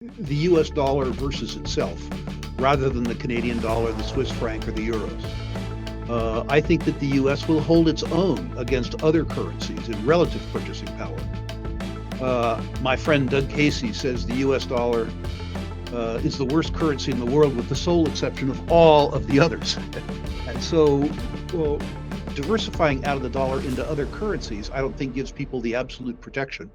the US dollar versus itself, rather than the Canadian dollar, the Swiss franc, or the euros. I think that the US will hold its own against other currencies in relative purchasing power. My friend Doug Casey says the US dollar is the worst currency in the world, with the sole exception of all of the others. And so, well, diversifying out of the dollar into other currencies, I don't think gives people the absolute protection.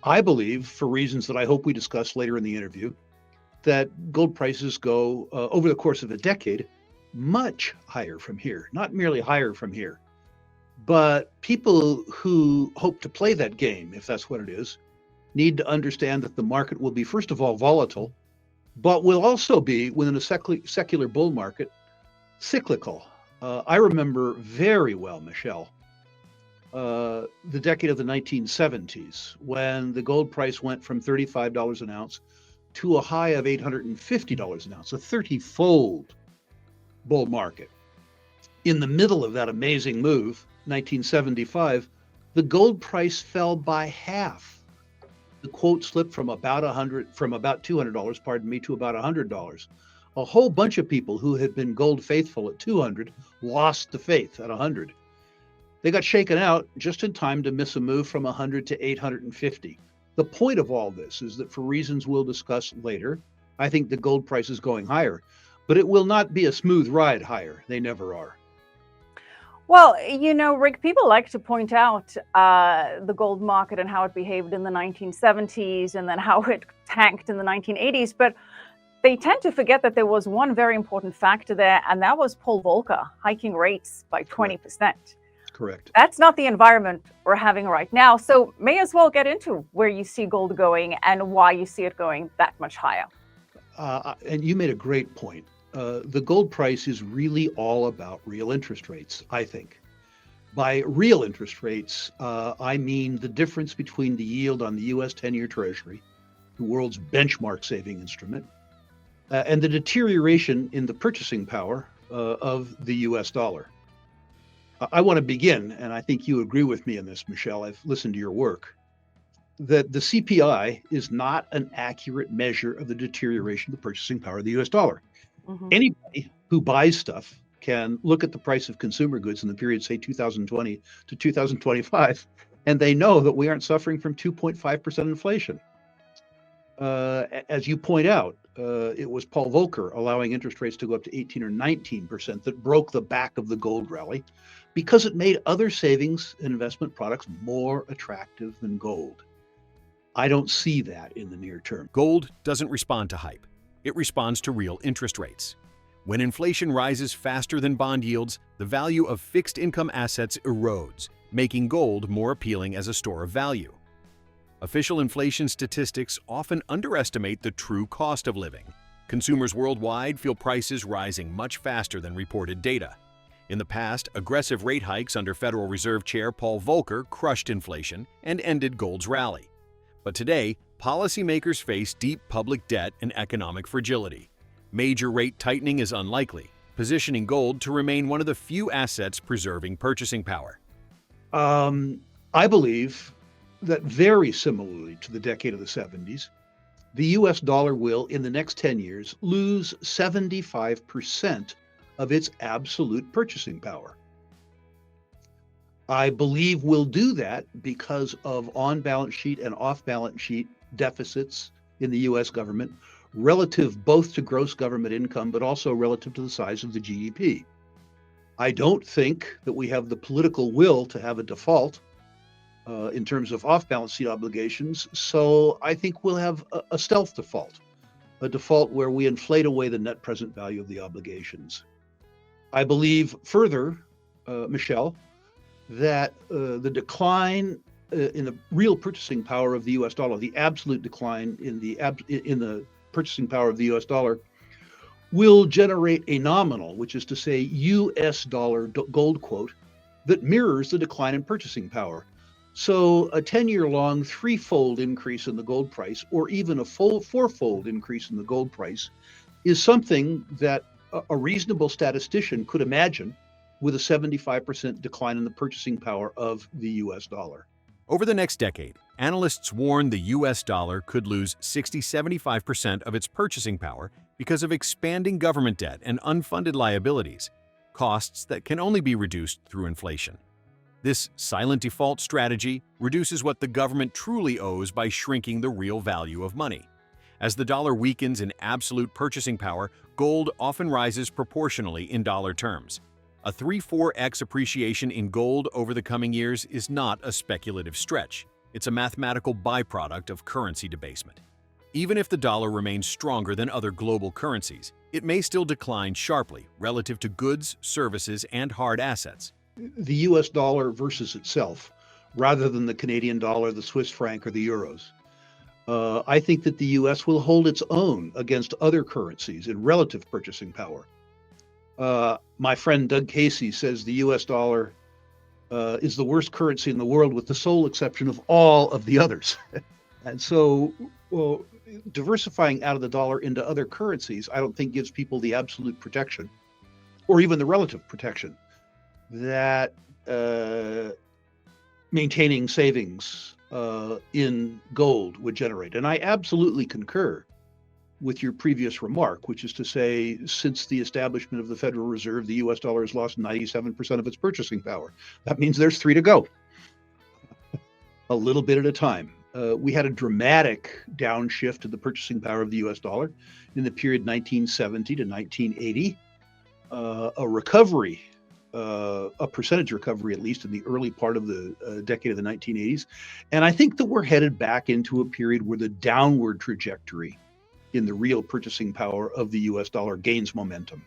I believe, for reasons that I hope we discuss later in the interview, that gold prices go over the course of a decade much higher from here, not merely higher from here. But people who hope to play that game, if that's what it is, need to understand that the market will be, first of all, volatile, but will also be, within a secular bull market, cyclical. I remember very well, Michelle, the decade of the 1970s, when the gold price went from $35 an ounce to a high of $850 an ounce, a 30-fold bull market. In the middle of that amazing move, 1975, the gold price fell by half. The quote slipped from about $200, pardon me, to about $100. A whole bunch of people who had been gold faithful at 200 lost the faith at 100. They got shaken out just in time to miss a move from 100 to 850. The point of all this is that, for reasons we'll discuss later, I think the gold price is going higher, but it will not be a smooth ride higher. They never are. Well, Rick, people like to point out the gold market and how it behaved in the 1970s and then how it tanked in the 1980s. But they tend to forget that there was one very important factor there, and that was Paul Volcker hiking rates by 20%. Correct. That's not the environment we're having right now. So may as well get into where you see gold going and why you see it going that much higher. And you made a great point. The gold price is really all about real interest rates, I think. By real interest rates, I mean the difference between the yield on the US 10-year Treasury, the world's benchmark saving instrument, and the deterioration in the purchasing power of the US dollar. I want to begin, and I think you agree with me on this, Michelle. I've listened to your work, that the CPI is not an accurate measure of the deterioration of the purchasing power of the US dollar. Mm-hmm. Anybody who buys stuff can look at the price of consumer goods in the period, say 2020 to 2025, and they know that we aren't suffering from 2.5% inflation. As you point out, it was Paul Volcker allowing interest rates to go up to 18 or 19% that broke the back of the gold rally, because it made other savings and investment products more attractive than gold. I don't see that in the near term. Gold doesn't respond to hype. It responds to real interest rates. When inflation rises faster than bond yields, the value of fixed income assets erodes, making gold more appealing as a store of value. Official inflation statistics often underestimate the true cost of living. Consumers worldwide feel prices rising much faster than reported data. In the past, aggressive rate hikes under Federal Reserve Chair Paul Volcker crushed inflation and ended gold's rally. But today, policymakers face deep public debt and economic fragility. Major rate tightening is unlikely, positioning gold to remain one of the few assets preserving purchasing power. I believe that, very similarly to the decade of the 70s, the US dollar will, in the next 10 years, lose 75% of its absolute purchasing power. I believe we'll do that because of on-balance sheet and off-balance sheet deficits in the US government, relative both to gross government income, but also relative to the size of the GDP. I don't think that we have the political will to have a default in terms of off-balance sheet obligations, so I think we'll have a stealth default, a default where we inflate away the net present value of the obligations. I believe further, Michelle, that the decline in the real purchasing power of the US dollar, the absolute decline in the purchasing power of the US dollar, will generate a nominal, which is to say US dollar gold quote, that mirrors the decline in purchasing power. So a 10-year long threefold increase in the gold price, or even a full fourfold increase in the gold price, is something that a reasonable statistician could imagine with a 75% decline in the purchasing power of the US dollar. Over the next decade, Analysts warn the US dollar could lose 60–75% of its purchasing power because of expanding government debt and unfunded liabilities, costs that can only be reduced through inflation. This silent default strategy reduces what the government truly owes by shrinking the real value of money. As the dollar weakens in absolute purchasing power, gold often rises proportionally in dollar terms. A 3–4x appreciation in gold over the coming years is not a speculative stretch. It's a mathematical byproduct of currency debasement. Even if the dollar remains stronger than other global currencies, it may still decline sharply relative to goods, services, and hard assets. The US dollar versus itself, rather than the Canadian dollar, the Swiss franc, or the euros. I think that the US will hold its own against other currencies in relative purchasing power. My friend Doug Casey says the US dollar is the worst currency in the world with the sole exception of all of the others. And so, well, diversifying out of the dollar into other currencies, I don't think gives people the absolute protection or even the relative protection that maintaining savings in gold would generate. And I absolutely concur with your previous remark, which is to say, since the establishment of the Federal Reserve, the US dollar has lost 97% of its purchasing power. That means there's 3 to go, a little bit at a time. We had a dramatic downshift in the purchasing power of the US dollar in the period 1970 to 1980, a recovery, a percentage recovery, at least in the early part of the decade of the 1980s. And I think that we're headed back into a period where the downward trajectory in the real purchasing power of the US dollar gains momentum.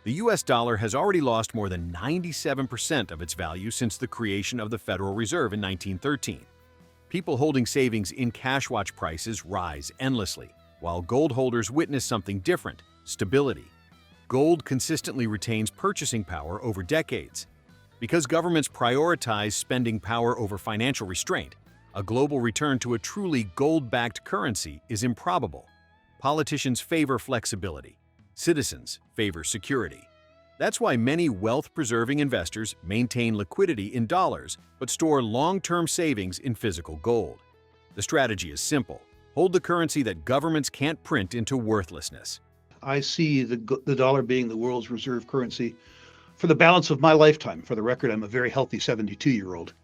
The US dollar has already lost more than 97% of its value since the creation of the Federal Reserve in 1913. People holding savings in cash watch prices rise endlessly, while gold holders witness something different: stability. Gold consistently retains purchasing power over decades. Because governments prioritize spending power over financial restraint, a global return to a truly gold-backed currency is improbable. Politicians favor flexibility. Citizens favor security. That's why many wealth-preserving investors maintain liquidity in dollars but store long-term savings in physical gold. The strategy is simple: hold the currency that governments can't print into worthlessness. I see the dollar being the world's reserve currency for the balance of my lifetime. For the record, I'm a very healthy 72-year-old,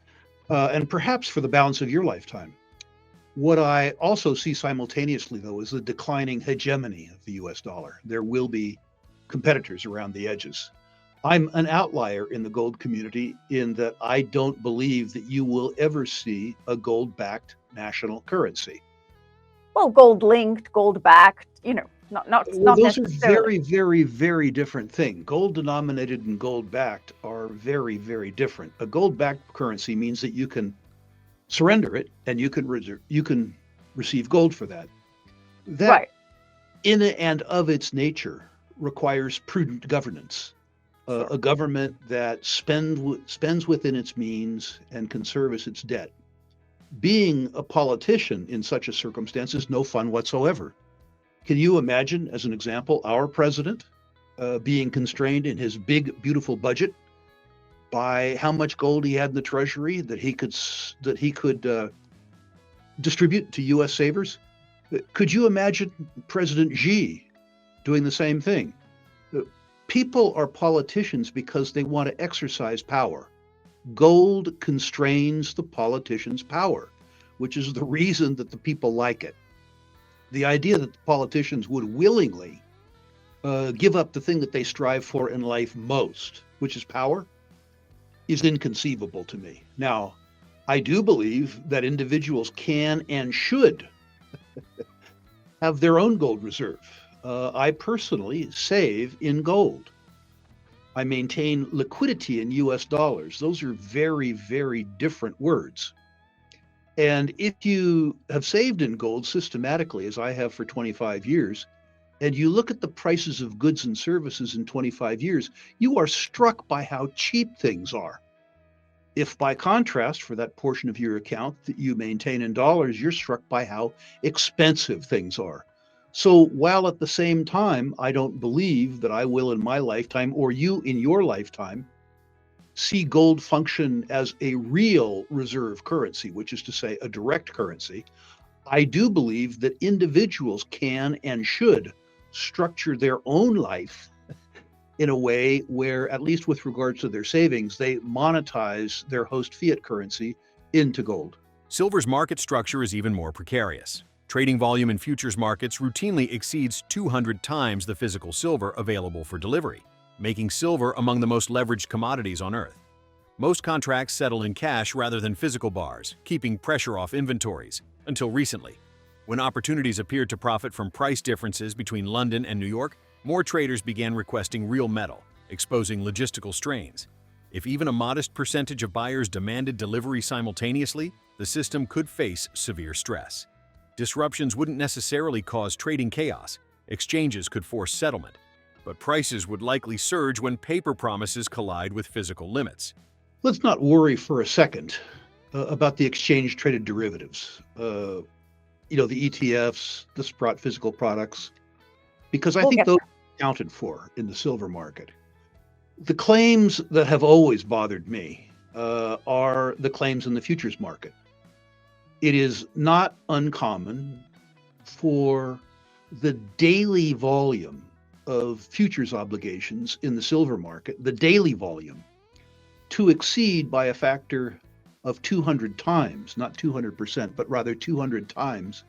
and perhaps for the balance of your lifetime. What I also see simultaneously, though, is the declining hegemony of the US dollar. There will be competitors around the edges. I'm an outlier in the gold community in that I don't believe that you will ever see a gold-backed national currency. Well, gold-linked, gold-backed, not Those are necessarily. very, very, very different things. Gold-denominated and gold-backed are very, very different. A gold-backed currency means that you can surrender it and you can receive gold for that. That, Right. in and of its nature, requires prudent governance. Sure. A government that spends within its means and can service its debt. Being a politician in such a circumstance is no fun whatsoever. Can you imagine, as an example, our president being constrained in his big, beautiful budget by how much gold he had in the treasury that he could distribute to U.S. savers? Could you imagine President Xi doing the same thing? People are politicians because they want to exercise power. Gold constrains the politician's power, which is the reason that the people like it. The idea that the politicians would willingly give up the thing that they strive for in life most, which is power, is inconceivable to me. Now, I do believe that individuals can and should have their own gold reserve. I personally save in gold. I maintain liquidity in US dollars. Those are very, very different words. And if you have saved in gold systematically, as I have for 25 years, and you look at the prices of goods and services in 25 years, you are struck by how cheap things are. If by contrast, for that portion of your account that you maintain in dollars, you're struck by how expensive things are. So while at the same time, I don't believe that I will in my lifetime or you in your lifetime see gold function as a real reserve currency, which is to say a direct currency, I do believe that individuals can and should structure their own life in a way where, at least with regards to their savings, they monetize their host fiat currency into gold. Silver's market structure is even more precarious. Trading volume in futures markets routinely exceeds 200 times the physical silver available for delivery, making silver among the most leveraged commodities on Earth. Most contracts settle in cash rather than physical bars, keeping pressure off inventories, until recently. When opportunities appeared to profit from price differences between London and New York, more traders began requesting real metal, exposing logistical strains. If even a modest percentage of buyers demanded delivery simultaneously, the system could face severe stress. Disruptions wouldn't necessarily cause trading chaos. Exchanges could force settlement, but prices would likely surge when paper promises collide with physical limits. Let's not worry for a second about the exchange-traded derivatives. The ETFs, the Sprott physical products, because I think those are accounted for in the silver market. The claims that have always bothered me are the claims in the futures market. It is not uncommon for the daily volume of futures obligations in the silver market, the daily volume, to exceed by a factor of 200 times, not 200%, but rather 200 times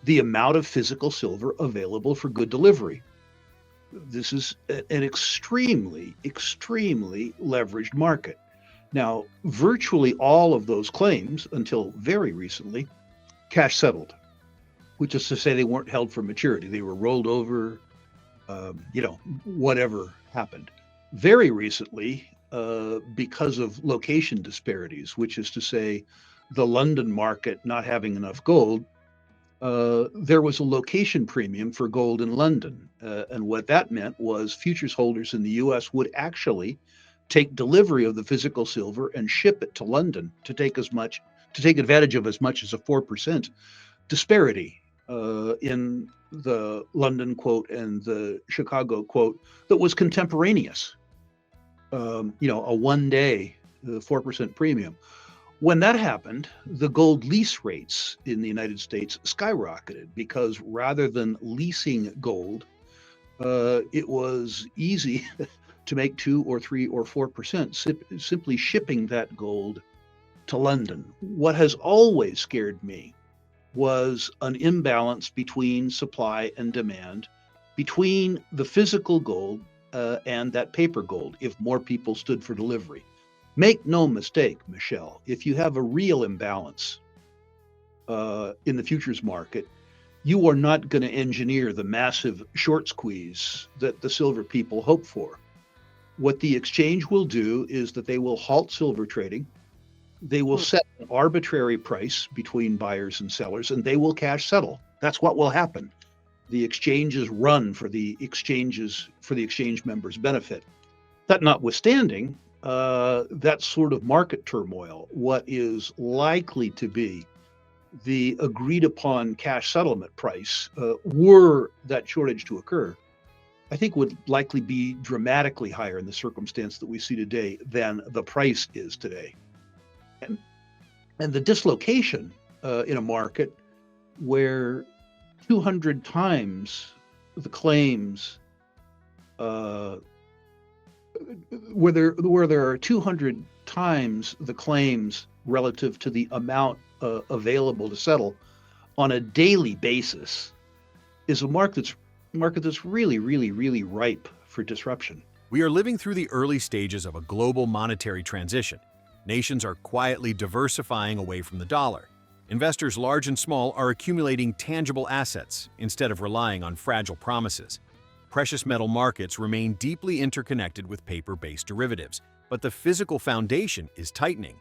the amount of physical silver available for good delivery. This is an extremely, extremely leveraged market. Now, virtually all of those claims, until very recently, cash settled, which is to say they weren't held for maturity. They were rolled over, whatever happened. Very recently, because of location disparities, which is to say the London market not having enough gold, there was a location premium for gold in London. And what that meant was futures holders in the US would actually take delivery of the physical silver and ship it to London to take advantage of as much as a 4% disparity in the London quote and the Chicago quote that was contemporaneous. A 1-day 4% premium. When that happened, the gold lease rates in the United States skyrocketed because rather than leasing gold, it was easy to make 2 or 3 or 4% simply shipping that gold to London. What has always scared me was an imbalance between supply and demand, between the physical gold and that paper gold, if more people stood for delivery. Make no mistake, Michelle, if you have a real imbalance in the futures market, you are not going to engineer the massive short squeeze that the silver people hope for. What the exchange will do is that they will halt silver trading. They will set an arbitrary price between buyers and sellers, and they will cash settle. That's what will happen. The exchanges run for the exchange members' benefit. That notwithstanding, that sort of market turmoil, what is likely to be the agreed upon cash settlement price, were that shortage to occur, I think would likely be dramatically higher in the circumstance that we see today than the price is today. And the dislocation in a market where 200 times the claims, where there are 200 times the claims relative to the amount available to settle on a daily basis, is a market that's really, really, really ripe for disruption. We are living through the early stages of a global monetary transition. Nations are quietly diversifying away from the dollar. Investors large and small are accumulating tangible assets instead of relying on fragile promises. Precious metal markets remain deeply interconnected with paper-based derivatives, but the physical foundation is tightening.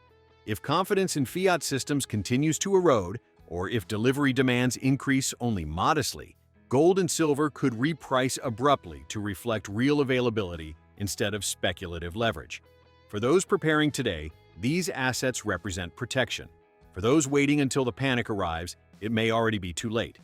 If confidence in fiat systems continues to erode, or if delivery demands increase only modestly, gold and silver could reprice abruptly to reflect real availability instead of speculative leverage. For those preparing today, these assets represent protection. For those waiting until the panic arrives, it may already be too late.